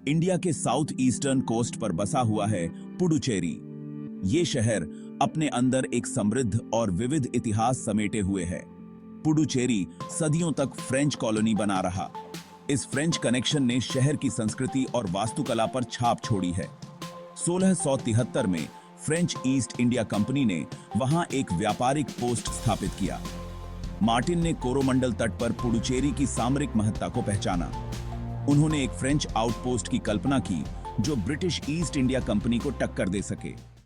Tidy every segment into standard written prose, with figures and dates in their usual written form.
India के south eastern coast पर बसा हुआ है पुडुचेरी। ये शहर अपने अंदर एक समृद्ध और विविध इतिहास समेटे हुए है। पुडुचेरी सदियों तक फ्रेंच कॉलोनी बना रहा। इस फ्रेंच कनेक्शन ने शहर की संस्कृति और वास्तुकला पर छाप छोड़ी है। 1673 में फ्रेंच ईस्ट इंडिया कंपनी ने वहां एक व्यापारिक पोस्ट स्थापित किया। मार्टिन ने कोरोमंडल तट पर पुडुचेरी की सामरिक महत्ता को पहचाना। उन्होंने एक फ्रेंच आउटपोस्ट की कल्पना की जो ब्रिटिश ईस्ट इंडिया कंपनी को टक्कर दे सके।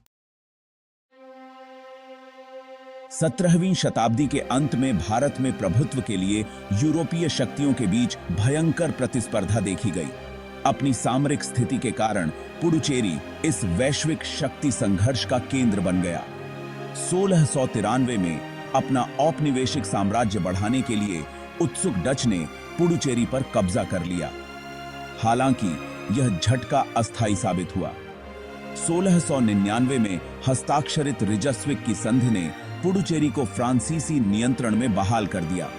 17वीं शताब्दी के अंत में भारत में प्रभुत्व के लिए यूरोपीय शक्तियों के बीच भयंकर प्रतिस्पर्धा देखी गई। अपनी सामरिक स्थिति के कारण पुडुचेरी इस वैश्विक शक्ति संघर्ष का केंद्र बन गया। 1693 में अपना औपनिवेशिक साम्राज्य बढ़ाने के लिए उत्सुक डच ने पुडुचेरी पर कब्जा कर लिया। हालांकि यह झटका अस्थायी साबित हुआ। 1699 में हस्ताक्षरित रिजस्विक की संधि ने पुडुचेरी को फ्रांसीसी नियंत्रण में बहाल कर दिया।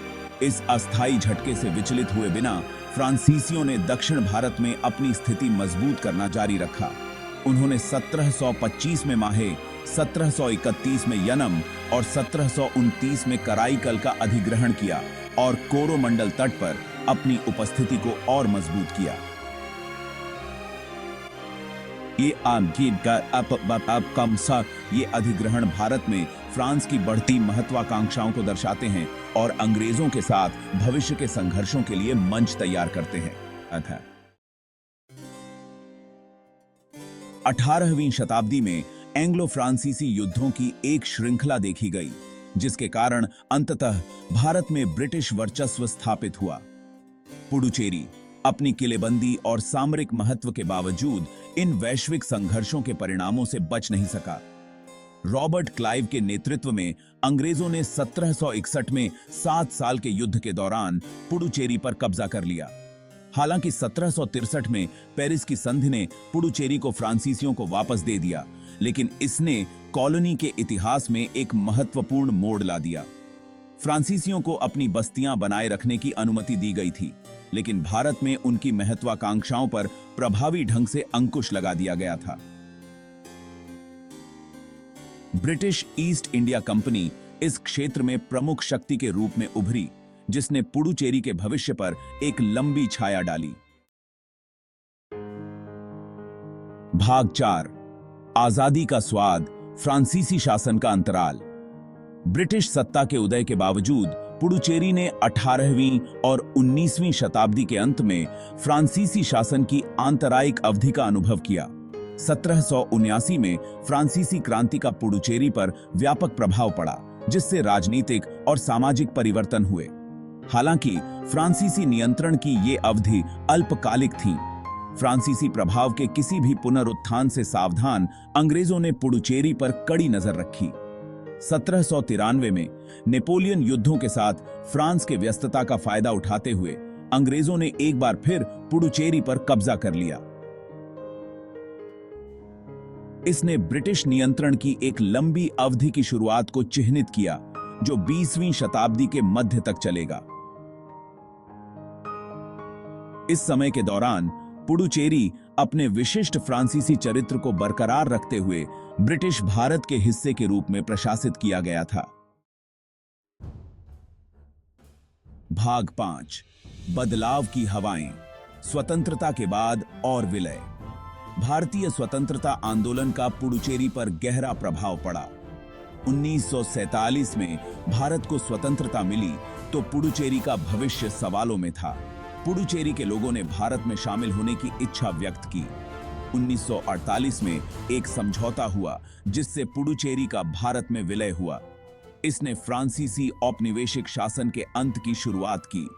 इस अस्थायी झटके से विचलित हुए बिना फ्रांसीसियों ने दक्षिण भारत में अपनी स्थिति मजबूत करना जारी रखा। उन्होंने 1725 में माहे, 1731 में यनम और 1729 में कराईकल का अधिग्रहण किया और कोरोमंडल तट पर अपनी उपस्थिति को और मजबूत किया। ये अधिग्रहण भारत में फ्रांस की बढ़ती महत्वाकांक्षाओं को दर्शाते हैं और अंग्रेजों के साथ भविष्य के संघर्षों के लिए मंच तैयार करते हैं। 18वीं शताब्दी में एंग्लो फ्रांसीसी युद्धों की एक श्रृंखला देखी गई, जिसके कारण अंततः भारत में ब्रिटिश वर्चस्व स्थापित हुआ। पुडुचेरी अपनी किलेबंदी और सामरिक महत्व के बावजूद इन वैश्विक संघर्षों के परिणामों से बच नहीं सका। रॉबर्ट क्लाइव के नेतृत्व में अंग्रेजों ने 1761 में 7 साल के युद्ध के दौरान पुडुचेरी पर कब्जा कर लिया। हालांकि 1763 में पेरिस की संधि ने पुडुचेरी को फ्रांसीसियों को वापस दे दिया, लेकिन इसने कॉलोनी के इतिहास में एक महत्वपूर्ण मोड़ ला दिया। फ्रांसीसियों को अपनी बस्तियां बनाए रखने की अनुमति दी गई थी, लेकिन भारत में उनकी महत्वाकांक्षाओं पर प्रभावी ढंग से अंकुश लगा दिया गया था। ब्रिटिश ईस्ट इंडिया कंपनी इस क्षेत्र में प्रमुख शक्ति के रूप में उभरी, जिसने पुडुचेरी के भविष्य पर एक लंबी छाया डाली। भाग 4, आजादी का स्वाद, फ्रांसीसी शासन का अंतराल। ब्रिटिश सत्ता के उदय के बावजूद पुडुचेरी ने 18वीं और 19वीं शताब्दी के अंत में फ्रांसीसी शासन की आंतरायिक अवधि का अनुभव किया। 1779 में फ्रांसीसी क्रांति का पुडुचेरी पर व्यापक प्रभाव पड़ा, जिससे राजनीतिक और सामाजिक परिवर्तन हुए। हालांकि फ्रांसीसी नियंत्रण की ये अवधि अल्पकालिक थी। फ्रांसीसी प्रभाव के किसी भी पुनरुत्थान से सावधान अंग्रेजों ने पुडुचेरी पर कड़ी नजर रखी। 1793 में नेपोलियन युद्धों के साथ फ्रांस के व्यस्तता का फायदा उठाते हुए अंग्रेजों ने एक बार फिर पुडुचेरी पर कब्जा कर लिया। इसने ब्रिटिश नियंत्रण की एक लंबी अवधि की शुरुआत को चिह्नित किया, जो 20वीं शताब्दी के मध्य तक चलेगा। इस समय के दौरान पुडुचेरी अपने विशिष्ट फ्रांसीसी चरित्र को बरकरार रखते हुए ब्रिटिश भारत के हिस्से के रूप में प्रशासित किया गया था। भाग 5, बदलाव की हवाएं, स्वतंत्रता के बाद और विलय। भारतीय स्वतंत्रता आंदोलन का पुडुचेरी पर गहरा प्रभाव पड़ा। 1947 में भारत को स्वतंत्रता मिली तो पुडुचेरी का भविष्य सवालों में था। पुडुचेरी के लोगों ने भारत में शामिल होने की इच्छा व्यक्त की। 1948 में एक समझौता हुआ, जिससे पुडुचेरी का भारत में विलय हुआ। इसने फ्रांसीसी औपनिवेशिक शासन के अंत की शुरुआत की।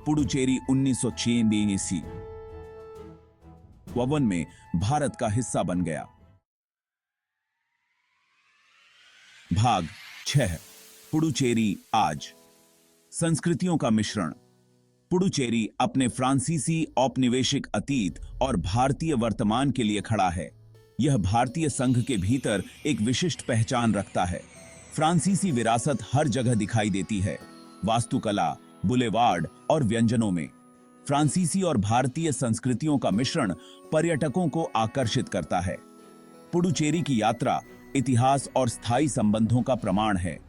पुडुचेरी 1956 में भारत का हिस्सा बन गया। भाग 6, पुडुचेरी आज, संस्कृतियों का मिश्रण। पुडुचेरी अपने फ्रांसीसी औपनिवेशिक अतीत और भारतीय वर्तमान के लिए खड़ा है। यह भारतीय संघ के भीतर एक विशिष्ट पहचान रखता है। फ्रांसीसी विरासत हर जगह दिखाई देती है, वास्तुकला, बुलेवार्ड और व्यंजनों में। फ्रांसीसी और भारतीय संस्कृतियों का मिश्रण पर्यटकों को आकर्षित करता है। पुडुचेरी की यात्रा इतिहास और स्थायी संबंधों का प्रमाण है।